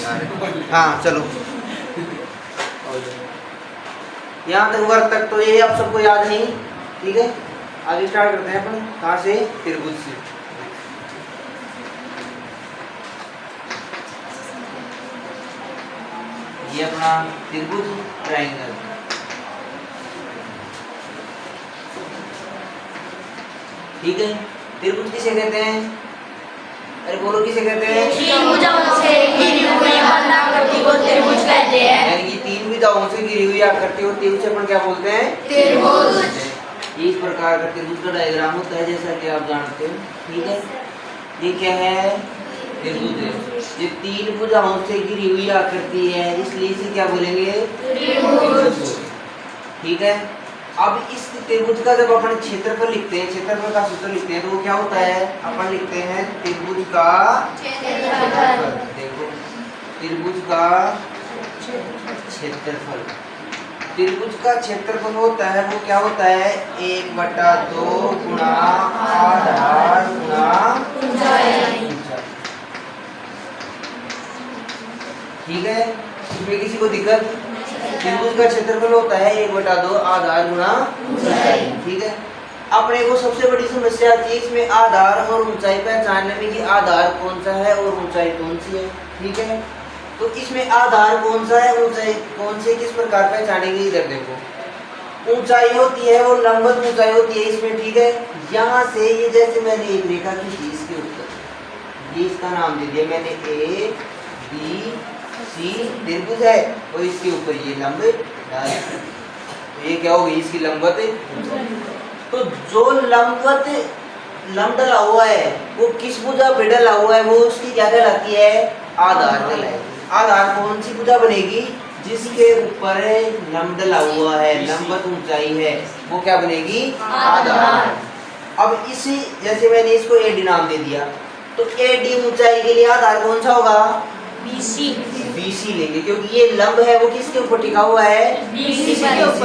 हाँ चलो, यहाँ तक वर्ग तक तो ये आप सबको याद नहीं, ठीक है। आगे स्टार्ट करते हैं अपन, कहाँ से? त्रिभुज से। ये अपना त्रिभुज ट्रायंगल, ठीक है। त्रिभुज किसे कहते हैं? अरे बोलो, किसे कहते हैं? तीन भुजाओं से घिरी हुई आकृति को त्रिभुज कहते हैं। यानी कि तीन भुजाओं से घिरी हुई आकृति और त्रिभुज अपन क्या बोलते हैं? त्रिभुज। इस प्रकार का त्रिभुज का डायग्राम होता है, जैसा कि आप जानते हो, ठीक है। ये क्या है? त्रिभुज है। ये तीन भुजाओं से घिरी हुई आकृति है, इसलिए इसे क्या बोलेंगे? त्रिभुज, ठीक है। अब इस त्रिभुज का जब अपन क्षेत्रफल लिखते हैं, क्षेत्रफल का सूत्र लिखते हैं, तो वो क्या होता है? अपन लिखते हैं त्रिभुज का क्षेत्रफल। देखो, त्रिभुज का क्षेत्रफल, त्रिभुज का क्षेत्रफल होता है, वो क्या होता है? 1/2 गुणा आधार गुणा ऊंचाई, ठीक है। इसमें किसी को दिक्कत? त्रिभुज का क्षेत्रफल होता है 1/2 आधार गुणा ऊंचाई, ठीक है। अपने को सबसे बड़ी समस्या आती है इसमें आधार और ऊंचाई पहचानने में कि आधार कौन सा है और ऊंचाई कौन सी है, ठीक है। तो इसमें आधार कौन सा है, ऊंचाई कौन सी, किस प्रकार पहचानेंगे? इधर देखो, ऊंचाई होती है वो लंबवत ऊंचाई होती है इसमें, ठीक है। यहाँ से ये जैसे मैंने एक रेखा खींची, इसके ऊपर ये इसका नाम दे दिया मैंने A B C, त्रिभुज है, और इसके ऊपर ये लंब डाल, तो ये क्या होगी? इसकी लंबवत। तो जो लंबवत लंब डला हुआ है वो किस भुजा पे डला हुआ है, वो उसकी क्या कहलाती है? आधार कहलाएगी। आधार कौन सी भुजा बनेगी? जिसके ऊपर लंब डला हुआ है, लंबवत ऊंचाई है, वो क्या बनेगी? आधार। अब इसी जैसे मैंने इसको AD नाम दे दिया, तो AD ऊंचाई के लिए आधार कौन सा होगा? BC लेंगे, क्योंकि ये लंब है वो किसके ऊपर टिका हुआ है? BC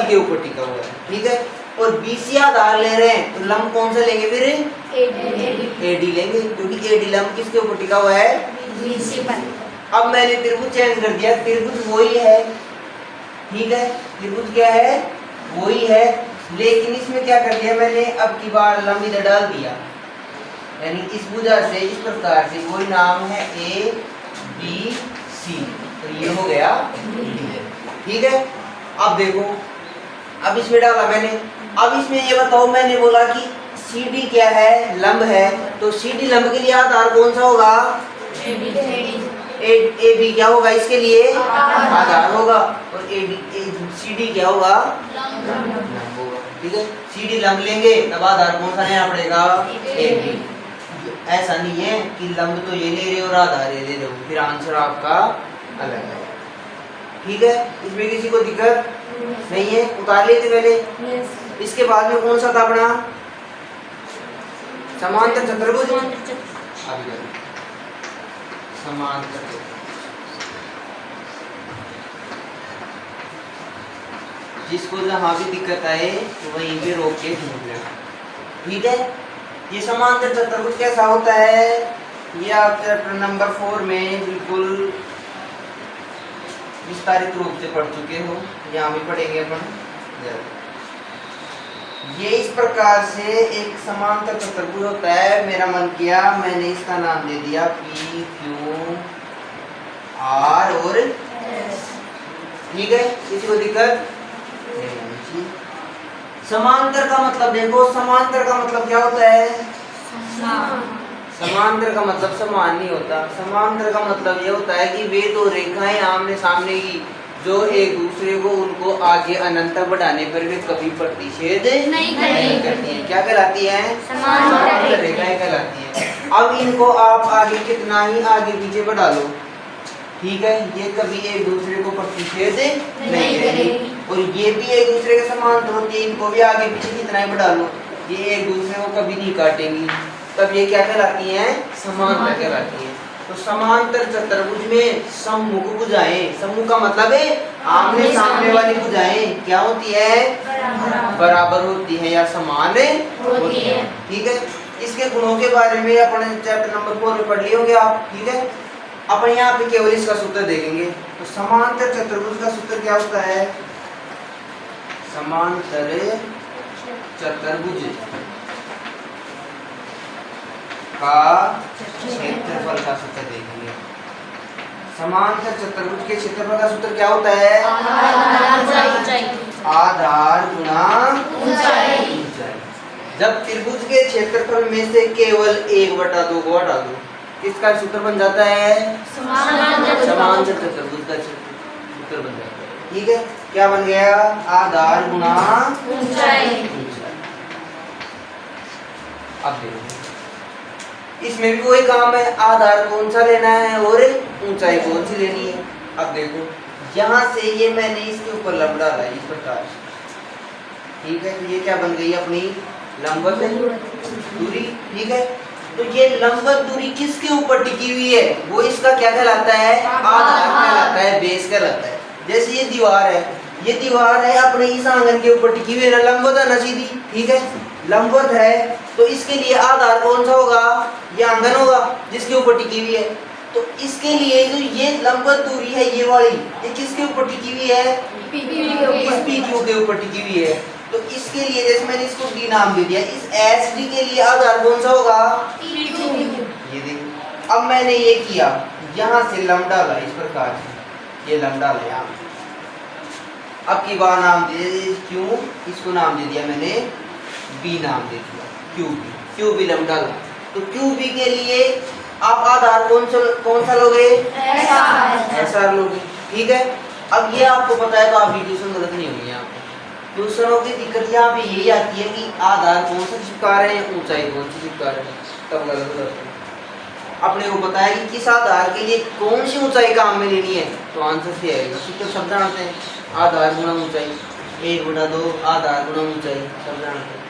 के ऊपर टिका हुआ है, ठीक है। और BC आधार ले रहे हैं, तो लंब कौन सा लेंगे फिर? AD लेंगे, क्योंकि AD लंब किसके ऊपर टिका हुआ है? BC पर। अब मैंने त्रिभुज चेंज कर दिया, त्रिभुज वही है, ठीक है। त्रिभुज क्या है? वही है, लेकिन इसमें क्या कर दिया मैंने? अब की बार लंब इधर डाल दिया, यानी इस भुजा से इस प्रकार से वही नाम है ABC, तो ये हो गया, ठीक है। अब देखो, अब इसमें डाला मैंने, अब इसमें ये बताओ, मैंने बोला कि CD क्या है? लंब है, तो CD लंब के लिए आधार कौन सा होगा? AB क्या होगा? इसके लिए आधार होगा, और CD क्या होगा? लंब होगा, ठीक है। CD लंब लेंगे, तब आधार कौन सा लेना पड़ेगा? AB। ऐसा नहीं है कि लंब तो ये ले रहे हो और आधार ये ले रहे हो, फिर आंसर आपका अलग है, ठीक है। इसमें किसी को दिक्कत नहीं है? उतार लिए थे पहले। इसके बाद में कौन सा था अपना? समांतर चतुर्भुज। समांतर, जिसको जहाँ भी दिक्कत आए तो वहीं पे रोक के ढूंढ लेना, ठीक है। ये समांतर चतुर्भुज कैसा होता है? ये आप चैप्टर नंबर 4 में बिल्कुल विस्तारित रूप से पढ़ चुके हो, यहाँ भी पढ़ेंगे अपन। ये इस प्रकार से एक समांतर चतुर्भुज होता है। मेरा मन किया, मैंने इसका नाम दे दिया PQ R और S, ठीक है। किसी को दिक्कत? समांतर का मतलब देखो, समांतर का मतलब क्या होता है? समांतर का मतलब समान नहीं होता। समांतर का मतलब ये होता है कि वे दो रेखाएं आमने सामने की जो एक दूसरे को उनको आगे अनंत बढ़ाने पर वे कभी प्रतिषेध नहीं करती हैं। क्या कहलाती हैं? समांतर रेखाएं कहलाती हैं। अब इनको आप आगे कितना ही आगे पीछे बढ़ा लो, ठीक है, ये कभी एक दूसरे को प्रतिषेध नहीं करेगी, और ये भी एक दूसरे के समान होती है। इनको भी आगे पीछे कितना ही बढ़ा लो, ये एक दूसरे को कभी नहीं काटेंगी। तब ये क्या कहलाती हैं? समांतर कहलाती हैं। तो समांतर चतुर्भुज में सम्मुख भुजाएं, सम्मुख का मतलब है आमने सामने वाली भुजाएं क्या होती है? बराबर होती है या समान होती है, ठीक है। इसके गुणों के बारे में अपन चैप्टर नंबर 4 में पढ़ लिए होंगे आप, ठीक है। अपन यहाँ पे केवल इसका सूत्र देखेंगे। तो समांतर चतुर्भुज का सूत्र क्या होता है? समांतर चतुर्भुज का क्षेत्रफल का सूत्र देखेंगे। समांतर चतुर्भुज के क्षेत्रफल का सूत्र क्या होता है? आधार गुणा ऊंचाई। जब त्रिभुज के क्षेत्रफल में से केवल 1/2 को हटा दो, किसका सूत्र बन जाता है? समांतर चतुर्भुज का सूत्र बन जाता है। ठीक है, क्या बन गया? आधार गुणा ऊंचाई। अब देखो इसमें भी वही काम है, आधार कौन सा लेना है और ऊंचाई कौन सी लेनी है। अब देखो यहाँ से ये मैंने इसके ऊपर लंब डाला इस प्रकार। ठीक है, तो ये क्या बन गई? अपनी लंबवत दूरी। ठीक है, तो ये लंबवत दूरी किसके ऊपर टिकी हुई है? वो इसका क्या कहलाता है? आधार कहलाता है, बेस कहलाता है। जैसे ये दीवार है, ये दीवार है अपने इस आंगन के ऊपर टिकी हुई है ना, लंबवत है ना सीधी। ठीक है, लंबवत है तो इसके लिए आधार कौन सा होगा? ये आंगन होगा जिसके ऊपर टिकी हुई है। तो इसके लिए जो ये लंबवत दूरी है ये वाली, ये किसके ऊपर टिकी हुई है? इस PQ के ऊपर टिकी हुई है। तो इसके लिए जैसे मैंने इसको D नाम दे दिया, इस SD के लिए आधार कौन सा होगा? ये देखो, अब मैंने ये किया, यहाँ से लंब डाला इस प्रकार से, ये लंब डाला यहाँ। अब की बार नाम दे क्यों, इसको नाम दे दिया मैंने B नाम दे दिया, QB लंब डाला। तो QB के लिए आप आधार कौन सा लोगे? SR लोगे। ठीक है, अब ये आपको पता है तो आप ट्यूशन गलत नहीं होगी। यहाँ पे ट्यूशनों की दिक्कत यहाँ पे यही आती है कि आधार कौन सा चिपका रहे हैं, ऊंचाई कौन सी चिपका रहे हैं, तब गलत हो जाता है। अपने को पता है कि किस आधार के लिए कौन सी ऊंचाई काम में लेनी है, तो आंसर से आएगा। तो शब्द जानते हैं, आधार गुणा ऊंचाई, 1/2 आधार गुणा ऊंचाई, शब्द जानते हैं।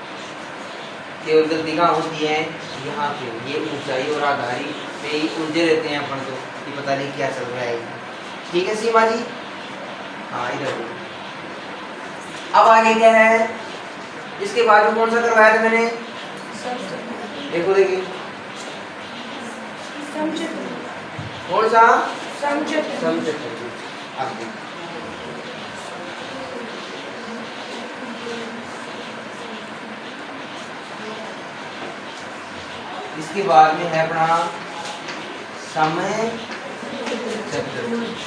केवल गलती कहाँ होती है? यहाँ पे ये ऊंचाई और आधारी पे ही उलझे रहते हैं अपन को कि पता नहीं क्या चल रहा है। ठीक है सीमा जी? हाँ, इधर अब आगे क्या है? इसके बाद में कौन सा करवाया था मैंने? देखो देखिए कौन सा? समचतुर्भुज। अब देखो इसके बाद में है अपना समय चतुर्भुज।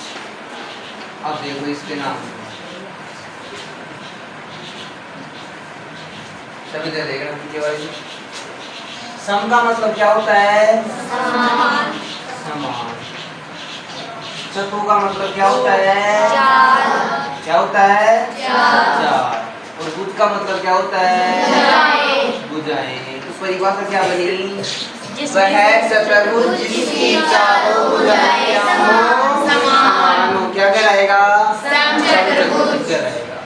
अब देखो इसके नाम सभी तरह देख रहे पीछे वाली। सम का मतलब क्या होता है? समान। चतु का मतलब क्या होता है? क्या होता है? चार। और भुज का मतलब क्या होता है? भुजाएं। तो परिभाषा क्या बनेगी? वह चतुर्भुज जिसकी चारों भुजाएं समान हो, क्या कहलाएगा? समचतुर्भुज कहलाएगा।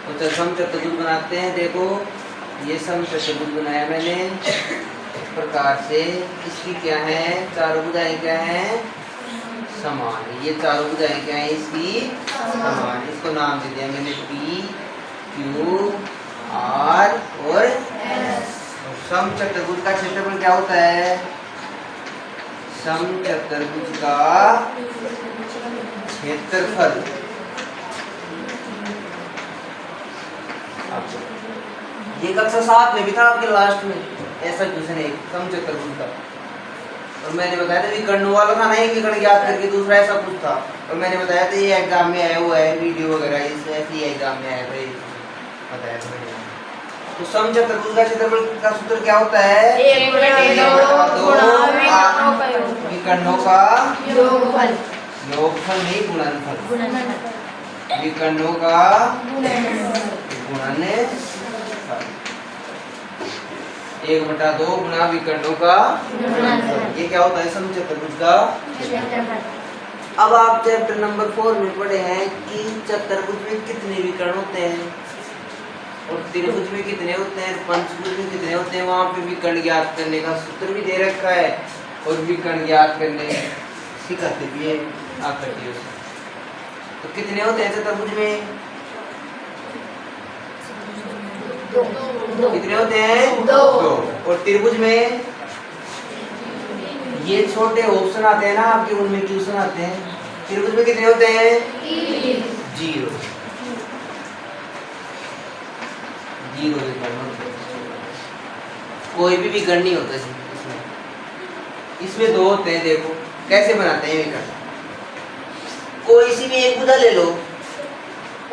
तो समचतुर्भुज बनाते हैं। देखो ये समचतुर्भुज बनाया मैंने इस प्रकार से। इसकी क्या है? चारों भुजाएं क्या हैं? समान। ये चारों भुजाएं क्या है? इसकी समान। इसको नाम दे दिया मैंने P, Q, R और S। समचतुर्भुज का क्षेत्रफल क्या होता है? समचतुर्भुज का क्षेत्रफल ये कक्षा 7 में भी था आपके लास्ट में, ऐसा क्वेश्चन है समचतुर्भुज का। और मैंने बताया था विकर्ण वाला था ना, एक विकर्ण ज्ञात करके दूसरा ऐसा कुछ था। और मैंने बताया था ये एग्जाम में आया हुआ है, वीडियो वगैरह इस ऐसी एग्जाम में आया था, बताया था मैंने। तो समचतुर्भुज का क्षेत्रफल का सूत्र क्या होता है? 1/2 विकर्णों का योगफल नहीं गुणनफल। विकर्णों का गुणनफल 1/2 गुणा विकर्णों का गुणनफल। ये क्या होता है? समचतुर्भुज का क्षेत्रफल। अब आप चैप्टर नंबर 4 में पढ़े हैं कि चतुर्भुज में कितने विकर्ण होते हैं और त्रिभुज में कितने होते हैं, पंचभुज में कितने होते हैं। वहाँ पे विकर्ण ज्ञात करने का सूत्र भी दे रखा है और विकर्ण ज्ञात करने सिखाते भी है आकृतियों से। तो कितने होते हैं चतुर्भुज में? कितने होते हैं? 2। और त्रिभुज में ये छोटे ऑप्शन आते हैं ना आपके, उनमें क्वेश्चन आते हैं। त्रिभुज में कितने होते हैं? 0 0 विकर्ण होते हैं। कोई भी विकर्ण नहीं होता इसमें। इसमें 2 होते हैं। देखो कैसे बनाते हैं विकर्ण। कोई सी भी एक भुजा ले लो,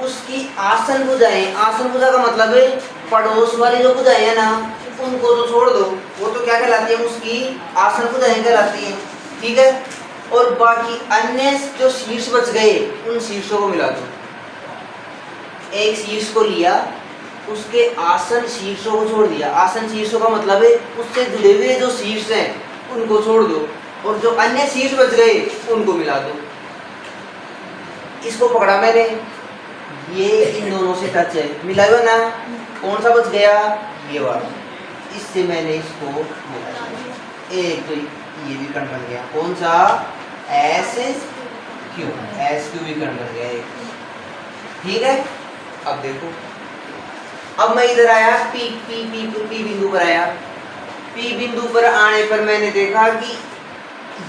उसकी आसन भुजाएं, आसन भुजा का मतलब है पड़ोस वाली जो भुजाएं है ना, उनको तो छोड़ दो, वो तो क्या कहलाती है? उसकी आसन भुजाएं कहलाती है। ठीक है, और बाकी अन्य जो शीर्ष बच गए उन शीर्षों को मिला दो। एक शीर्ष को लिया, उसके आसन शीर्षों को छोड़ दिया। आसन शीर्षों का मतलब है उससे जुड़े हुए जो शीर्ष हैं उनको छोड़ दो, और जो अन्य शीर्ष बच गए उनको मिला दो। इसको पकड़ा मैंने, ये इन दोनों से टच है, मिला हुआ ना। कौन सा बच गया? ये वाला। इससे मैंने इसको मिला दिया। एक तो ये विकर्ण बन गया। कौन सा? S Q. एस क्यू विकर्ण बन गया एक। ठीक है, अब देखो, अब मैं इधर आया, पी पी पी पी बिंदु पर आया। पी बिंदु पर आने पर मैंने देखा कि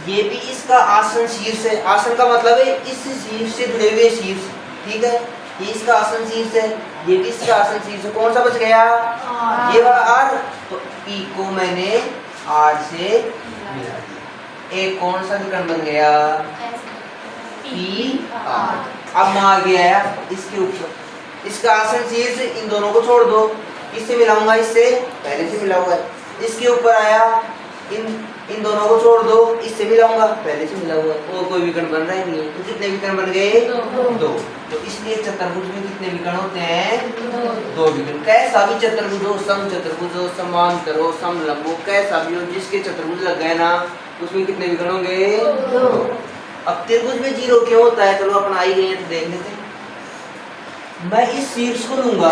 ये भी इसका आसन शीर्ष है। आसन का मतलब है इस शीर्ष से जुड़े हुए शीर्ष। ठीक है, ये इसका आसन शीर्ष है, ये भी इसका आसन शीर्ष है। कौन सा बच गया? ये वाला आर। तो पी को मैंने आर से मिला दिया। एक कौन सा विकर्ण बन गया? P R. अब मैं आगे आया इसके ऊपर, इसका आसन शीर्ष, इन दोनों को छोड़ दो, इससे मिलाऊंगा, इससे पहले से मिला हुआ है। इसके ऊपर आया, इन दोनों को छोड़ दो, इससे मिलाऊंगा, पहले से मिला हुआ है। और कोई विकर्ण बन रहा ही नहीं है। तो कितने विकर्ण बन गए? 2। तो इसलिए चतुर्भुज में कितने विकर्ण होते हैं? 2 विकर्ण। कैसा भी चतुर्भुज हो, सम चतुर्भुज हो, समांतर हो, समलंब हो, कैसा भी हो, जिसके चतुर्भुज लग गए ना, उसमें कितने विकर्ण होंगे? 2। अब त्रिभुज में 0 क्यों होता है? चलो अपन आई गए हैं तो देख लेते हैं। मैं इस शीर्ष को लूंगा,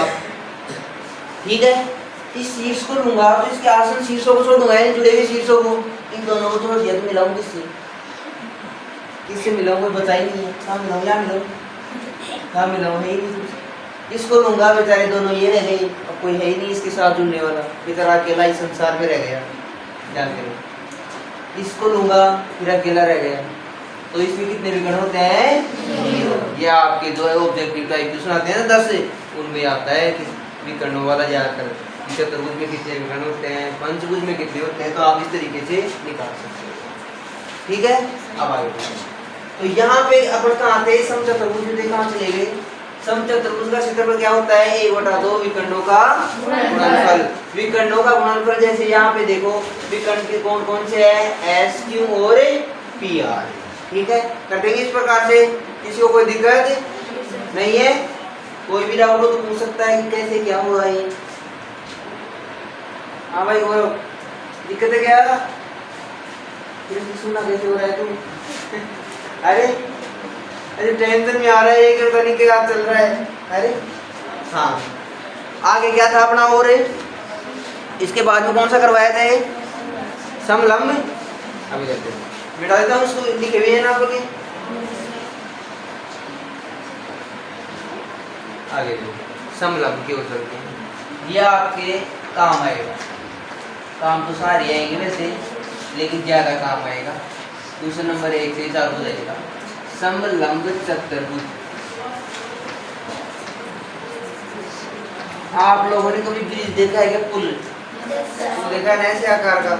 ठीक है, इस शीर्ष को लूंगा तो इसके आसन शीर्षों को छोड़ दूंगा, यानी जुड़े हुए शीर्षों को। इन दोनों को छोड़ दिया तो मिलाऊंगा किससे? किससे मिलाऊंगा? बचा ही नहीं है। कहाँ मिलाऊं? यहाँ मिलाऊं? कहाँ मिलाऊं? है ही नहीं कुछ। इसको लूंगा, बेचारे दोनों ये रह गए, अब कोई है ही नहीं इसके साथ जुड़ने वाला, बेचारा अकेला ही संसार में रह गया जाके। इसको लूंगा, फिर अकेला रह गया। तो इसमें कितने विकर्ण होते हैं? ये आपके जो है ऑब्जेक्टिव टाइप क्वेश्चन आते हैं ना 10 से, उनमें आता है कि विकर्णों वाला ज्यादातर। चतुर्भुज में कितने विकर्ण होते हैं, पंचभुज में कितने होते हैं, तो आप इस तरीके से निकाल सकते हो। ठीक है, अब आगे तो यहाँ पे अपन कहाँ थे? समचतुर्भुज में कहाँ चले गए? समचतुर्भुज का क्षेत्रफल क्या होता है? 1/2 विकर्णों का गुणनफल। विकर्णों का गुणनफल जैसे यहाँ पे देखो, विकर्ण के कौन कौन से है? एस क्यू और पी आर। ठीक है, कर देंगे इस प्रकार से। किसी को कोई दिक्कत नहीं है? कोई भी डाउट हो तो पूछ सकता है कि कैसे क्या हुआ ये। हाँ भाई, बोलो, दिक्कत है क्या? सुनना कैसे हो रहा है तुम? अरे अरे टेंशन में आ रहा है, एक तरीके का चल रहा है। अरे हाँ, आगे क्या था अपना? और इसके बाद में कौन सा करवाया था ये? समलंब। अभी देखते हैं, मिटा देता हूँ उसको, लिखे हुए हैं ना आपके। आगे समलंब की ओर चलते हैं। यह आपके काम आएगा। काम तो सारे आएंगे वैसे, लेकिन ज्यादा काम आएगा। क्वेश्चन नंबर 1 से चालू हो जाएगा। समलंब चतुर्भुज। आप लोगों ने कभी ब्रिज देखा है क्या? पुल देखा है ना, ऐसे आकार का।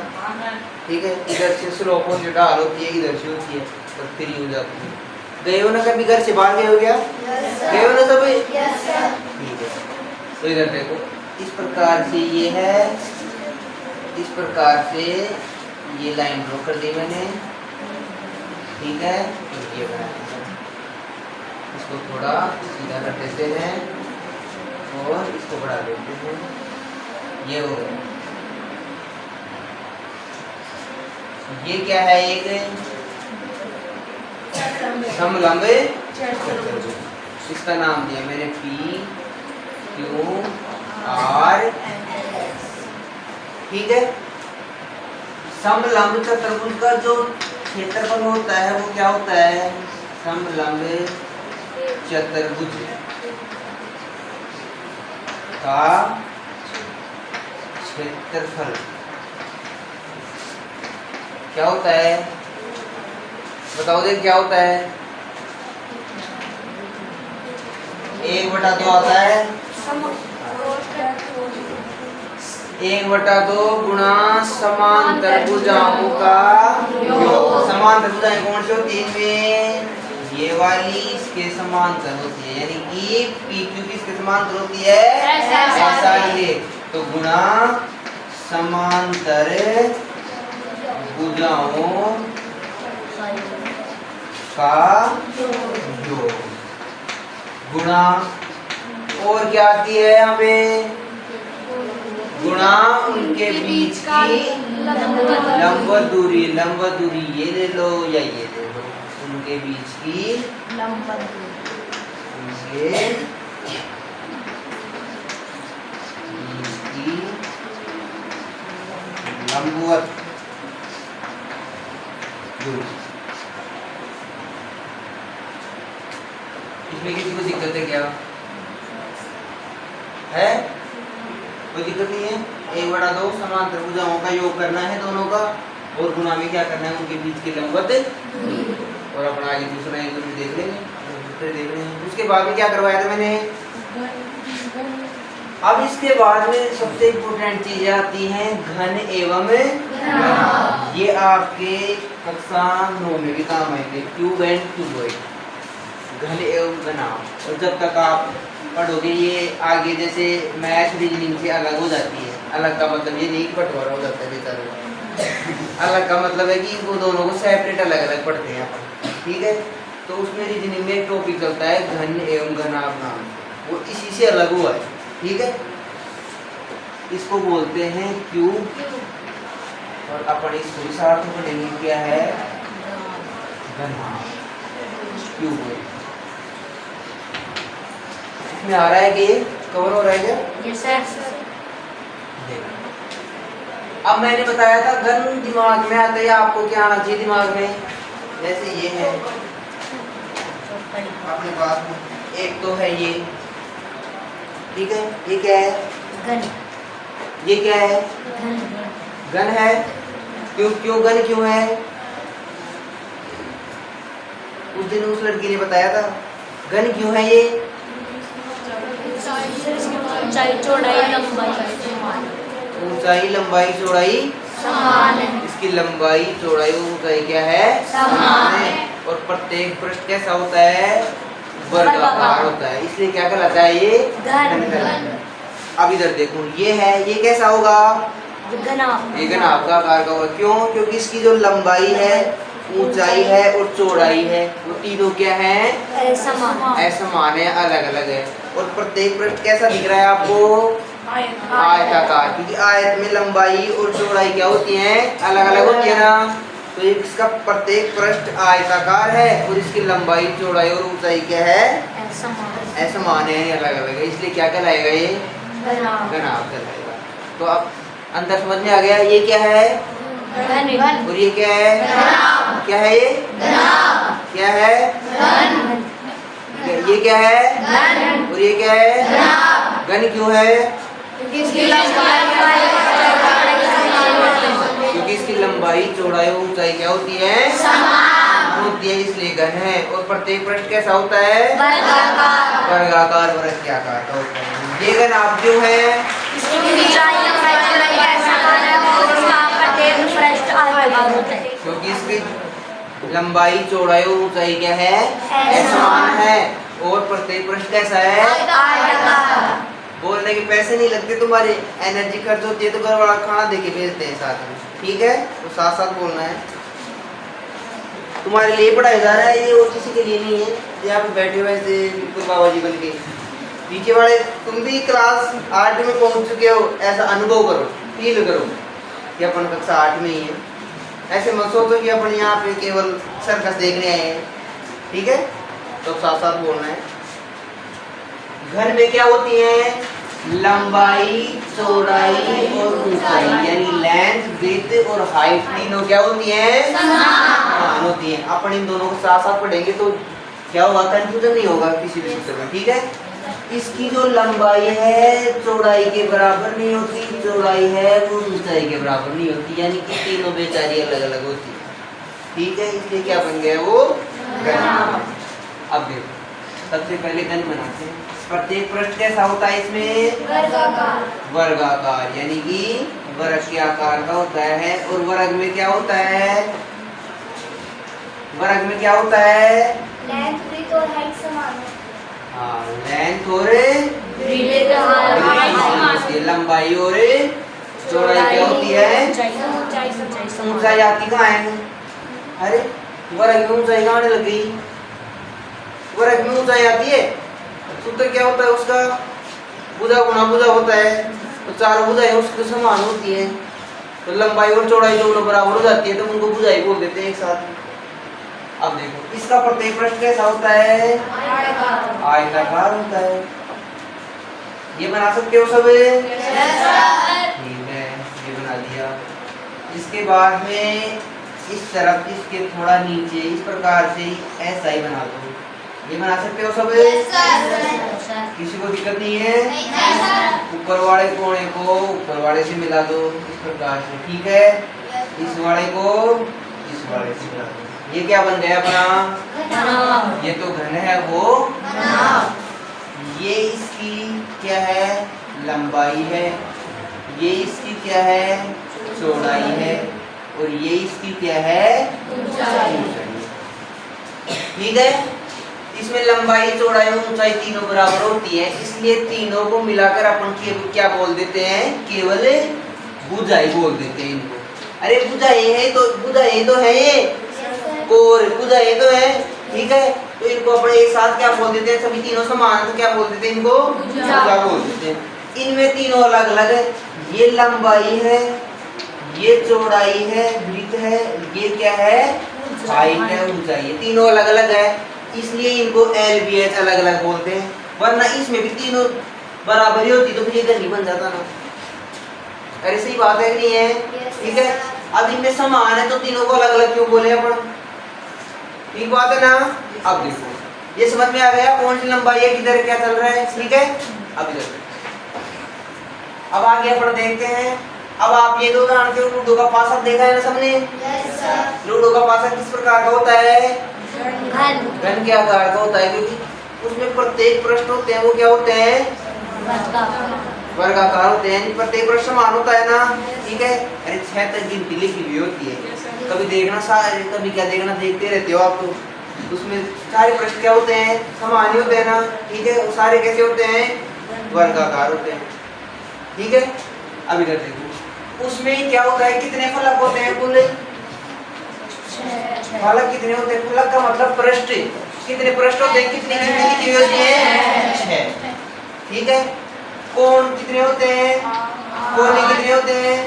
ठीक है, इधर से स्लोप हो, जो ढाल होती है इधर से होती है, तो फ्री हो जाती है। गए हो ना कभी? घर से बाहर गए हो क्या? गए हो ना सभी? ठीक है, तो इधर देखो, इस प्रकार से ये है, इस प्रकार से ये लाइन ड्रॉ कर दी मैंने। ठीक है, तो ये बना दिया। इसको थोड़ा सीधा कर देते हैं और इसको बढ़ा देते हैं। ये हो गया। ये क्या है? एक समलंब चतुर्भुज। इसका नाम दिया मैंने पी क्यू आर एस। ठीक है, समलंब चतुर्भुज का जो क्षेत्रफल होता है वो क्या होता है? समलंब चतुर्भुज का क्षेत्रफल क्या होता है, बताओ दे क्या होता है। 1/2 आता है, 1/2 गुणा समांतर भुजाओं का योग। समांतर भुजाएं कौन सी होती है इनमें, ये वाली इसके समांतर होती है, यानी कि PQ किसके समांतर होती है, ऐसा ये। तो गुणा समांतर भुजाओं का योग, गुणा और क्या आती है यहाँ पे, गुणा उनके बीच की लंबवत दूरी। लंबवत दूरी ये ले लो या ये ले लो, उनके बीच की लंबवत दूरी। इसमें किसी को दिक्कत है क्या, है कोई दिक्कत नहीं है। 1/2 समांतर भुजाओं का योग करना है दोनों का, और गुणा में क्या करना है, उनके बीच की लंबवत। और अपना आगे दूसरा एंगल भी देख लेंगे, दूसरे देख लेंगे। उसके बाद में क्या करवाया था मैंने, अब इसके बाद में सबसे इम्पोर्टेंट चीजें आती हैं घन एवं घनाभ। ये आपके कक्षा 9 में भी काम आएंगे, क्यूब एंड क्यूबॉइड, घन एवं घनाभ। और जब तक आप पढ़ोगे ये आगे जैसे मैथ रीजनिंग से अलग हो जाती है। अलग का मतलब ये नहीं कि बंटवारा हो जाता है बेचारों, अलग का मतलब है कि वो दोनों को सेपरेट अलग अलग पढ़ते हैं अपन, ठीक है। तो उसमें रीजनिंग में एक टॉपिक चलता है घन एवं घनाभ नाम, वो इसी से अलग हुआ है, ठीक है। इसको बोलते हैं क्यूब, और अपन इसको भी साथ में पढ़ेंगे क्या है, घनाभ, क्यूब। इसमें आ रहा है कि कवर हो रहा है क्या, यस सर। अब मैंने बताया था घन दिमाग में आता है, आपको क्या आना चाहिए दिमाग में, जैसे ये है अपने पास में, एक तो है ये, ठीक है। ये क्या है, घन। ये क्या है, घन है। क्यों घन क्यों है, उस दिन उस लड़की ने बताया था घन क्यों है ये, ऊंचाई चौड़ाई लंबाई ऊंचाई लंबाई चौड़ाई समान है। इसकी लंबाई चौड़ाई और ऊंचाई क्या है, समान है। और प्रत्येक पृष्ठ कैसा होता है, वर्गाकार होता है, इसलिए क्या कहलाता है ये, घन कहलाता है। अब इधर देखो ये है, ये कैसा होगा, घनाभ। ये घनाभ का आकार का होगा। क्यों, क्योंकि इसकी जो लंबाई है, ऊंचाई है और चौड़ाई है, वो तीनों क्या है, असमान है, अलग अलग है। और प्रत्येक पृष्ठ कैसा दिख रहा है आपको, आयताकार, क्योंकि आयत में लंबाई और चौड़ाई क्या होती है, अलग अलग होती है ना। तो इसका प्रत्येक पृष्ठ आयताकार है और इसकी लंबाई चौड़ाई और ऊंचाई क्या है, असमान है, अलग अलग है, इसलिए क्या कहलाएगा ये, घनाभ कहलाएगा। तो अब अंदर समझ में आ गया, ये क्या है, और ये क्या है, क्या है ये, क्या है, ये क्या है, और ये क्या है, घन क्यों है, क्योंकि इसकी लंबाई चौड़ाई और ऊंचाई क्या होती है, होती है, इसलिए घन है। और प्रत्येक पृष्ठ कैसा होता है, वर्गाकार वृत्ताकार का होता है। ये घनाभ क्यों है, क्योंकि इसकी लंबाई चौड़ाई और ऊंचाई क्या है, समान है, और प्रत्येक पृष्ठ कैसा है, बोलने के पैसे नहीं लगते तुम्हारे, एनर्जी खर्च होती है तो घर वाला खाना देके भेजते हैं साथ में, ठीक है। तो साथ साथ बोलना है, तुम्हारे लिए पढ़ाया जा रहा है ये, और किसी के लिए नहीं है। यहाँ पे बैठे हुए ऐसे बिल्कुल बाबा जी बन के, पीछे वाले तुम भी क्लास 8 में पहुंच चुके हो, ऐसा अनुभव करो, फील करो कि अपन कक्षा 8 में ही है। ऐसे मत सोचो कि अपन यहाँ पे केवल सर्कस देखने आए हैं, ठीक है। तो साथ साथ बोलना है। घन में क्या होती है, लंबाई चौड़ाई और ऊंचाई, यानी लेंथ विड्थ और हाइट तीनों क्या होती है, समान होती है। अपन इन दोनों को साथ साथ पढ़ेंगे तो क्या होगा, कंफ्यूजन नहीं होगा किसी भी सूत्र में, ठीक है। इसकी जो लंबाई है चौड़ाई के बराबर नहीं होती, चौड़ाई है वो ऊंचाई के बराबर नहीं होती, यानी कि तीनों बेचारी अलग अलग होती है। ठीक है, इसलिए क्या बन गया वो घन। अब देखो सबसे पहले घन बनाते हैं। प्रत्येक पृष्ठ कैसा होता है इसमें? वर्गाकार, यानी कि वर्ग के आकार का होता है। और वर्ग में क्या होता है? वर्ग में क्या होता है? लेंथ, ब्रेथ और हाइट समान है। हाँ, लेंथ और लंबाई और चौड़ाई क्या होती है? ऊंचाई आती कहाँ है? अरे वर्ग में ऊंचाई कहाँ आने लग गई? वर्ग में ऊंचाई आती है, सूत्र क्या होता है उसका? भुजा गुणा भुजा होता है, तो चार भुजाएं उसके समान होती है, तो लंबाई और चौड़ाई दोनों बराबर हो जाती है, तो उनको भुजाएं बोल देते हैं एक साथ। अब देखो इसका प्रत्येक पृष्ठ कैसा होता है? आयताकार होता है। ये बना सकते हो सब? ठीक है, ये बना दिया। इसके बाद में इस तरफ इसके थोड़ा नीचे इस प्रकार से ऐसा ही बना दो। ये बना सकते हो सब? किसी को दिक्कत नहीं है? ऊपर वाले कोने को ऊपर वाले से मिला दो इस प्रकार से। ठीक है, इस वाले को इस वाले से मिला दो। ये क्या बन गया अपना? ये तो घन है वो। ये इसकी क्या है? लंबाई है। ये इसकी क्या है? चौड़ाई है। और ये इसकी क्या है? ऊंचाई। ठीक है, इसमें लंबाई चौड़ाई और ऊंचाई तीनों बराबर होती है, इसलिए तीनों को मिलाकर अपन क्या बोल देते हैं? केवल भुजाएं बोल देते हैं इनको। अरे भुजाएं है तो भुजाएं तो है ये, और भुजाएं तो है। ठीक है, तो इनको अपने एक साथ क्या बोल देते हैं? सभी तीनों समान तो क्या बोल देते हैं? इनको भुजा बोल देते हैं। इनमें तीनों अलग अलग है। ये लंबाई है, ये चौड़ाई है, ब्रेथ है, ये क्या है? हाइट है, ऊंचाई है। तीनों अलग अलग है, इसलिए इनको LBH अलग अलग बोलते हैं। वरना इसमें भी तीनों बराबर ही होती तो फिर ये घन ही बन जाता ना। अरे सही बात है कि नहीं है? ठीक है, अब इनमें समान है तो तीनों को अलग अलग क्यों बोले अपन? ठीक बात है ना? अब देखो ये समझ में आ गया कौन सी लंबाई है, किधर क्या चल रहा है। ठीक है, अब इधर अब आगे अपन देखते हैं। अब आप ये दो जानते हो, लूडो का पासा देखा है ना सबने? लूडो का पासा किस प्रकार का होता है? घन के आकार का होता है, क्योंकि उसमें प्रत्येक पृष्ठ होते हैं वो क्या होते हैं? वर्गाकार होते हैं। प्रत्येक पृष्ठ समान होता है ना। ठीक है, अरे 6 तक गिनती लिखी हुई होती है, कभी देखना सारे, कभी क्या देखना, देखते रहते हो आप तो। उसमें सारे पृष्ठ क्या होते हैं? समान ही होते हैं ना। ठीक है, वो सारे कैसे होते हैं? वर्गाकार होते हैं। ठीक है, अब इधर देखो उसमें क्या होता है? कितने फलक होते हैं कुल? फलक कितने होते हैं? फलक का मतलब पृष्ठ। कितने पृष्ठ होते हैं? कितनी गिनती होती है? 6। ठीक है, कोण कितने होते हैं? कोने कितने होते हैं?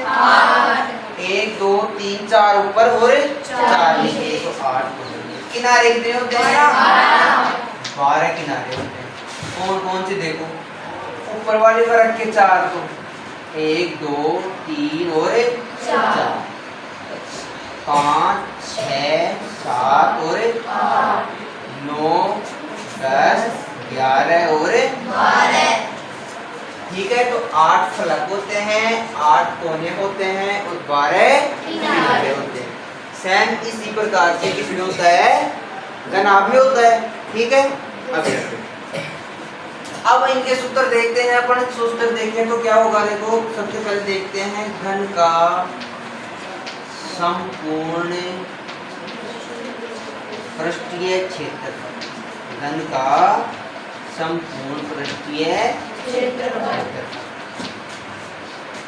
1 2 3 4 ऊपर और 4 नीचे, तो 8। किनारे कितने होते हैं? 12 किनारे होते हैं। कौन कौन से देखो? ऊपर वाले का रख के 4, तो 1 2 3 और 4, 5 6 7 और 9 10 11 और 12। ठीक है, तो 8 फलक होते हैं, 8 कोने होते हैं और 12 किनारे होते हैं। सेम इसी प्रकार से किसमें होता है? घनाभ में होता है। ठीक है, अब इनके सूत्र देखते हैं अपन। सूत्र देखें तो क्या होगा? देखो सबसे पहले देखते हैं घन का संपूर्ण पृष्ठीय क्षेत्रफल। घन का संपूर्ण पृष्ठीय क्षेत्रफल।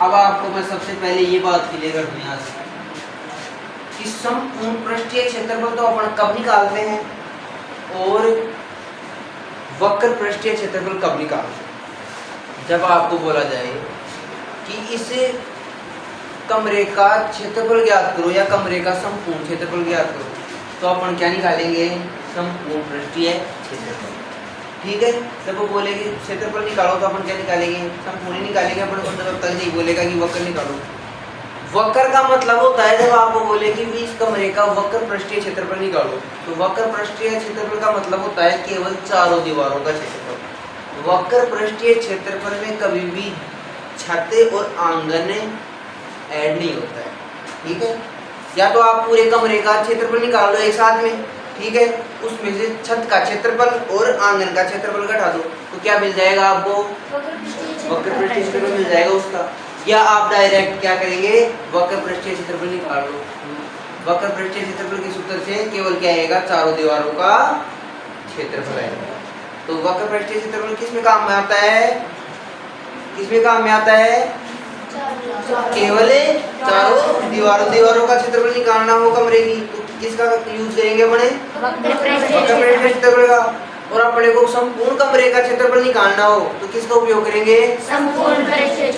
अब आपको मैं सबसे पहले ये बात क्लियर कर दूं यहाँ से कि संपूर्ण पृष्ठीय क्षेत्रफल तो अपन कब निकालते हैं और वक्र पृष्ठीय क्षेत्रफल कब निकालते हैं? जब आपको बोला जाए कि इस कमरे का क्षेत्रफल ज्ञात करो या कमरे का संपूर्ण क्षेत्रफल ज्ञात करो, तो अपन क्या निकालेंगे? संपूर्ण पृष्ठीय क्षेत्रफल। ठीक है, जब वो बोलेगी क्षेत्रफल निकालो तो अपन क्या निकालेंगे? संपूर्ण निकालेंगे अपन को। तब तक नहीं बोलेगा कि वक्र निकालो। वक्र का मतलब होता है जब आपको बोले कि इस कमरे का वक्र पृष्ठीय क्षेत्रफल निकालो, तो वक्र पृष्ठीय क्षेत्रफल का मतलब होता है केवल चारों दीवारों का क्षेत्रफल। वक्र पृष्ठीय क्षेत्रफल में कभी भी छत और आंगन ऐड नहीं होता है, ठीक है। या तो आप पूरे कमरे का क्षेत्रफल निकाल लो एक साथ में, ठीक है, उसमें से छत का क्षेत्रफल और आंगन का क्षेत्रफल घटा दो, तो क्या मिल जाएगा आपको? वक्र पृष्ठीय क्षेत्रफल मिल जाएगा उसका। या आप डायरेक्ट क्या करेंगे, वक्र पृष्ठीय क्षेत्रफल निकाल लो। वक्र पृष्ठीय क्षेत्रफल के सूत्र से केवल क्या आएगा, चारों दीवारों का क्षेत्रफल आएगा। तो वक्र पृष्ठीय क्षेत्रफल किसमें काम में आता है? किसमें काम में आता है? केवल चारों दीवारों का क्षेत्रफल निकालना हो कमरे की, तो किसका यूज करेंगे अपने? वक्र पृष्ठीय क्षेत्रफल का। और अपने को संपूर्ण कमरे का क्षेत्रफल निकालना हो तो किसका उपयोग करेंगे? संपूर्ण पृष्ठीय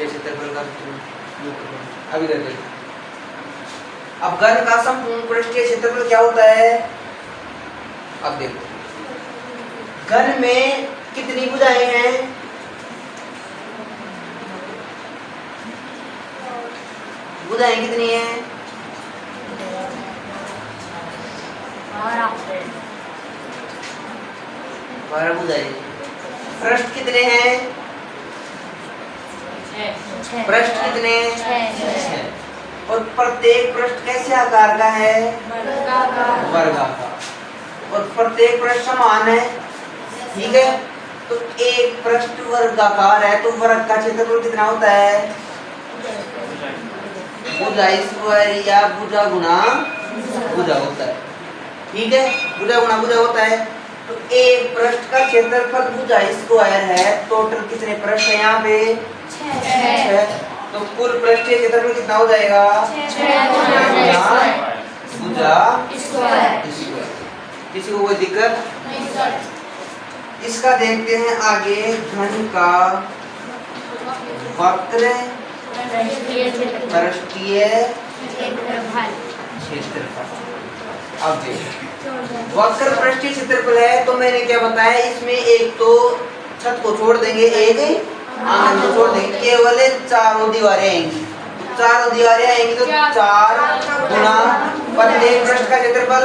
क्षेत्रफल का उपयोग करेंगे। अभी कर लेंगे। अब घन का संपूर्ण पृष्ठीय क्षेत्रफल क्या होता है? अब देखो, घन में कितनी भुजाएं हैं? भुजाएं कितनी हैं? 12 भुजाएं। पृष्ठ कितने हैं? पृष्ठ कितने? 6। और प्रत्येक पृष्ठ कैसे आकार का है? वर्गाकार। और प्रत्येक पृष्ठ समान है, ठीक है। तो एक पृष्ठ वर्गाकार है तो वर्ग का क्षेत्रफल कितना होता है? भुजा स्क्वायर या भुजा गुना भुजा होता है, ठीक है। भुजा गुना भुजा होता है। तो एक पृष्ठ का क्षेत्रफल भुजा स्क्वायर है। टोटल कितने पृष्ठ है यहाँ पे? 6। तो कुल पृष्ठीय क्षेत्रफल कितना हो जाएगा? भुजा स्क्वायर। किसी को कोई दिक्कत? इसका देखते हैं आगे, घन का वक्र पृष्ठीय क्षेत्रफल। अब देखो, वक्र पृष्ठीय क्षेत्रफल है तो मैंने क्या बताया, इसमें एक तो छत को छोड़ देंगे, एक आंगन को छोड़ देंगे, केवल चारों दीवारें आएंगी। चारों दीवारें आएंगी तो 4 गुना प्रत्येक पृष्ठ का क्षेत्रफल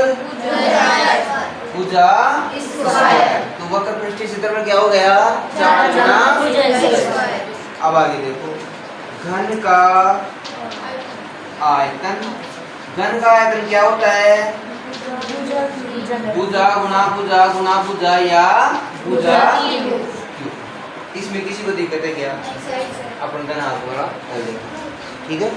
भुजा स्क्वायर। तो वक्र पृष्ठीय क्षेत्रफल क्या हो गया? 4 गुना। अब आगे देखो, घन का आयतन। घन का आयतन क्या होता है? भुजा गुना भुजा गुना भुजा या भुजा क्यूब। इसमें किसी को दिक्कत है क्या? अपन घन आयतन वाला कर लेंगे, ठीक है।